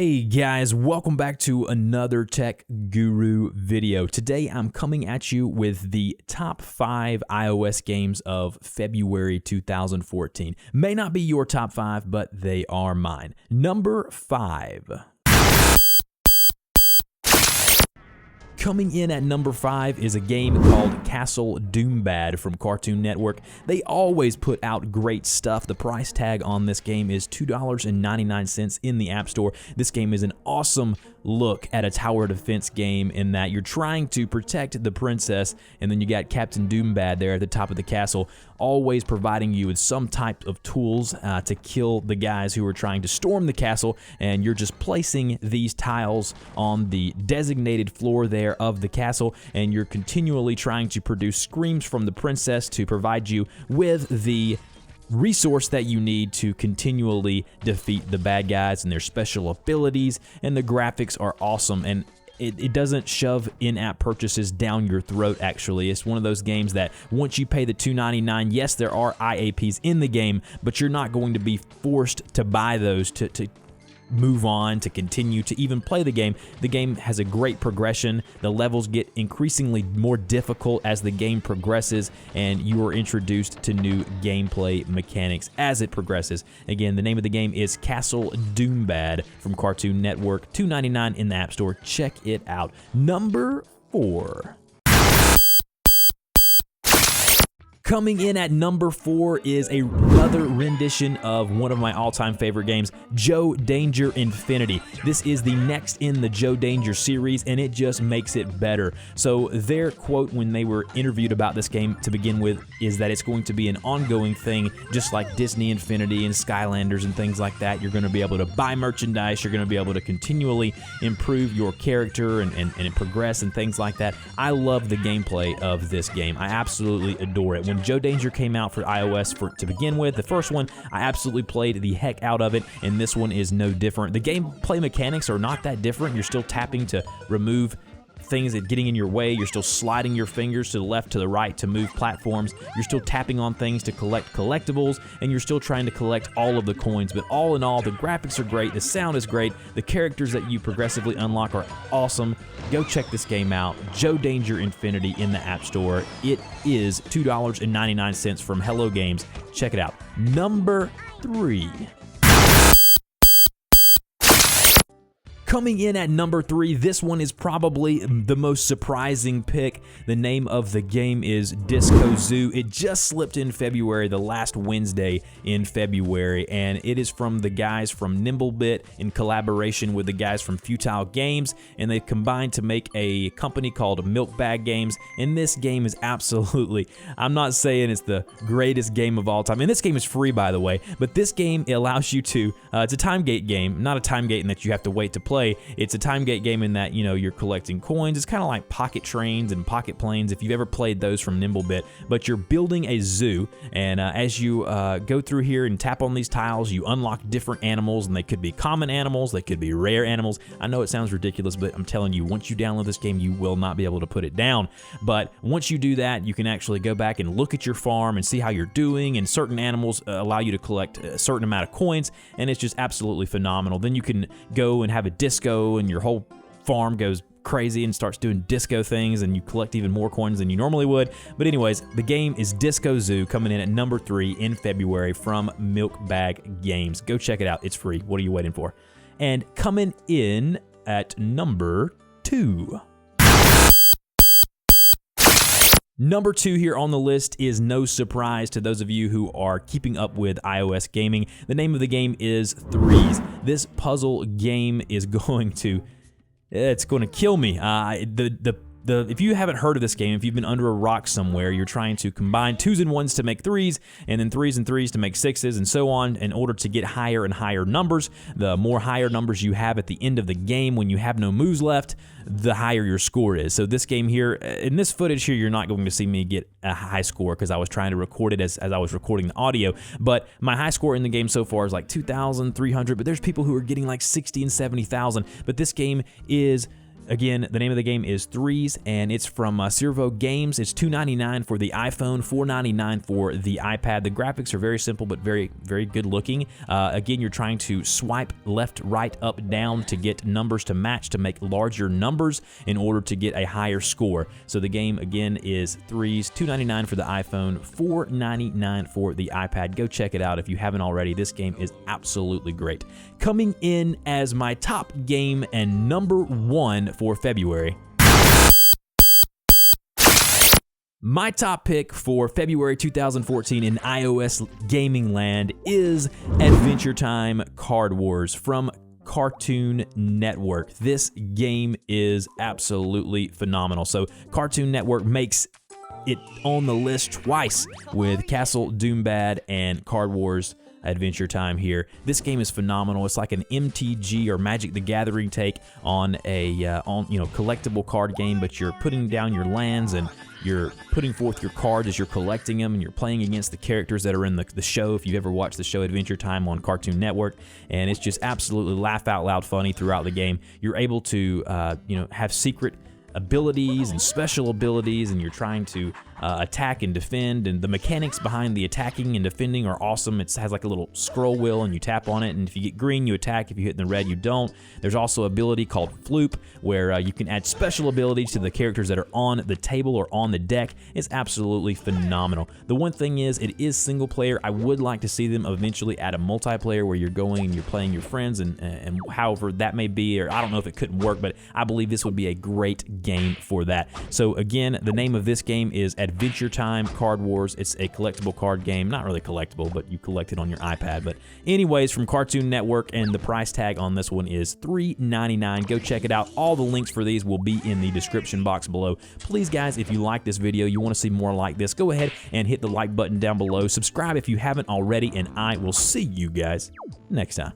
Hey guys, welcome back to another Tech Guru video. Today I'm coming at you with the top 5 iOS games of February 2014. May not be your top 5, but they are mine. Number 5. Coming in at number 5 is a game called Castle Doombad from Cartoon Network. They always put out great stuff. The price tag on this game is $2.99 in the App Store. This game is an awesome look at a tower defense game in that you're trying to protect the princess, and then you got Captain Doombad there at the top of the castle, always providing you with some type of tools to kill the guys who are trying to storm the castle, and you're just placing these tiles on the designated floor there of the castle, and you're continually trying to produce screams from the princess to provide you with the resource that you need to continually defeat the bad guys and their special abilities, and the graphics are awesome, and it doesn't shove in-app purchases down your throat. Actually, it's one of those games that once you pay the $2.99, yes, there are IAPs in the game, but you're not going to be forced to buy those to move on, to continue to even play the game. The game has a great progression. The levels get increasingly more difficult as the game progresses, and you are introduced to new gameplay mechanics as it progresses. Again, the name of the game is Castle Doombad from Cartoon Network, $2.99 in the App Store. Check it out. Number 4. Coming in at number 4 is another rendition of one of my all-time favorite games, Joe Danger Infinity. This is the next in the Joe Danger series, and it just makes it better. So their quote when they were interviewed about this game to begin with is that it's going to be an ongoing thing, just like Disney Infinity and Skylanders and things like that. You're going to be able to buy merchandise, you're going to be able to continually improve your character and progress and things like that. I love the gameplay of this game. I absolutely adore it. When Joe Danger came out for iOS to begin with, the first one, I absolutely played the heck out of it, and this one is no different. The gameplay mechanics are not that different. You're still tapping to remove things that getting in your way. You're still sliding your fingers to the left, to the right to move platforms. You're still tapping on things to collect collectibles, and you're still trying to collect all of the coins. But all in all, the graphics are great, the sound is great, the characters that you progressively unlock are awesome. Go check this game out, Joe Danger Infinity in the App Store. It is $2.99 from Hello Games. Check it out. Number 3. Coming in at number 3, this one is probably the most surprising pick. The name of the game is Disco Zoo. It just slipped in February, the last Wednesday in February, and it is from the guys from Nimblebit in collaboration with the guys from Futile Games, and they've combined to make a company called Milk Bag Games, and this game is absolutely, I'm not saying it's the greatest game of all time, and this game is free, by the way, but this game allows you to, it's a time gate game, not a time gate in that you have to wait to play. It's a time gate game in that, you know, you're collecting coins. It's kind of like Pocket Trains and Pocket Planes, if you've ever played those from Nimblebit, but you're building a zoo, and as you go through here and tap on these tiles, you unlock different animals, and they could be common animals, they could be rare animals. I know it sounds ridiculous, but I'm telling you, once you download this game, you will not be able to put it down. But once you do that, you can actually go back and look at your farm and see how you're doing, and certain animals allow you to collect a certain amount of coins, and it's just absolutely phenomenal. Then you can go and have a disco, and your whole farm goes crazy and starts doing disco things, and you collect even more coins than you normally would. But anyways, the game is Disco Zoo, coming in at number 3 in February from Milk Bag Games. Go check it out. It's free. What are you waiting for? And coming in at number 2. Number 2 here on the list is no surprise to those of you who are keeping up with iOS gaming. The name of the game is Threes. This puzzle game is going to, it's going to kill me. If you haven't heard of this game, if you've been under a rock somewhere, you're trying to combine 2s and 1s to make 3s, and then 3s and 3s to make 6s, and so on, in order to get higher and higher numbers. The more higher numbers you have at the end of the game, when you have no moves left, the higher your score is. So this game here, in this footage here, you're not going to see me get a high score because I was trying to record it as I was recording the audio, but my high score in the game so far is like 2,300, but there's people who are getting like 60 and 70,000, but this game is Again, the name of the game is Threes, and it's from Servo Games. It's $2.99 for the iPhone, $4.99 for the iPad. The graphics are very simple but very, very good looking. Again, you're trying to swipe left, right, up, down to get numbers to match to make larger numbers in order to get a higher score. So the game, again, is Threes, $2.99 for the iPhone, $4.99 for the iPad. Go check it out if you haven't already. This game is absolutely great. Coming in as my top game and number 1 for February. My top pick for February 2014 in iOS gaming land is Adventure Time Card Wars from Cartoon Network. This game is absolutely phenomenal. So Cartoon Network makes it on the list twice with Castle Doombad and Card Wars Adventure Time here. This game is phenomenal. It's like an MTG or Magic the Gathering take on a collectible card game, but you're putting down your lands and you're putting forth your cards as you're collecting them, and you're playing against the characters that are in the show, if you've ever watched the show Adventure Time on Cartoon Network, and it's just absolutely laugh out loud funny throughout the game. You're able to have secret abilities and special abilities, and you're trying to attack and defend, and the mechanics behind the attacking and defending are awesome. It has like a little scroll wheel, and you tap on it, and if you get green, you attack. If you hit in the red, you don't. There's also an ability called Floop, where you can add special abilities to the characters that are on the table or on the deck. It's absolutely phenomenal. The one thing is, it is single player. I would like to see them eventually add a multiplayer where you're going and you're playing your friends, and however that may be, or I don't know if it couldn't work, but I believe this would be a great game for that. So again, the name of this game is Adventure Time Card Wars. It's a collectible card game. Not really collectible, but you collect it on your iPad. But anyways, from Cartoon Network, and the price tag on this one is $3.99. Go check it out. All the links for these will be in the description box below. Please, guys, if you like this video, you want to see more like this, go ahead and hit the like button down below. Subscribe if you haven't already, and I will see you guys next time.